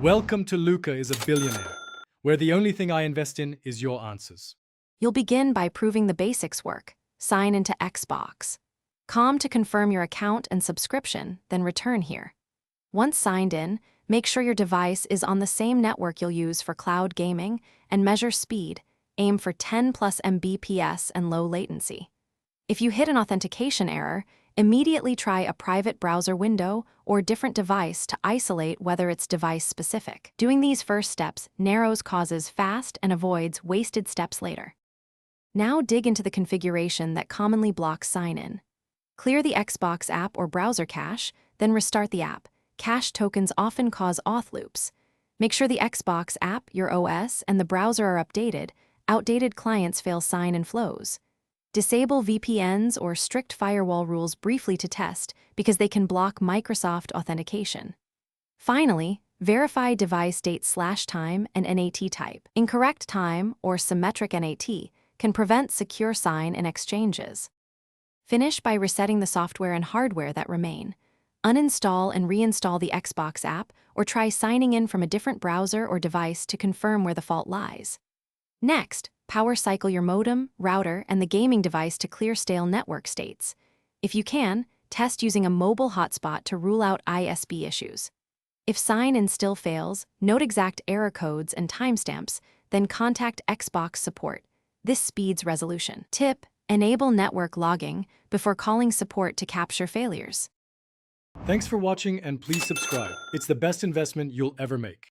Welcome to Luca is a Billionaire, where the only thing I invest in is your answers. You'll begin by proving the basics work. Sign into Xbox. To confirm your account and subscription, then return here. Once signed in, make sure your device is on the same network you'll use for cloud gaming and measure speed. Aim for 10 plus Mbps and low latency. If you hit an authentication error, immediately try a private browser window or different device to isolate whether it's device-specific. Doing these first steps narrows causes fast and avoids wasted steps later. Now dig into the configuration that commonly blocks sign-in. Clear the Xbox app or browser cache, then restart the app. Cache tokens often cause auth loops. Make sure the Xbox app, your OS, and the browser are updated. Outdated clients fail sign-in flows. Disable VPNs or strict firewall rules briefly to test because they can block Microsoft authentication. Finally, verify device date/time and NAT type. Incorrect time or symmetric NAT can prevent secure sign-in exchanges. Finish by resetting the software and hardware that remain. Uninstall and reinstall the Xbox app or try signing in from a different browser or device to confirm where the fault lies. Next, power cycle your modem, router, and the gaming device to clear stale network states. If you can, test using a mobile hotspot to rule out ISP issues. If sign-in still fails, note exact error codes and timestamps, then contact Xbox support. This speeds resolution. Tip: enable network logging before calling support to capture failures. Thanks for watching and please subscribe. It's the best investment you'll ever make.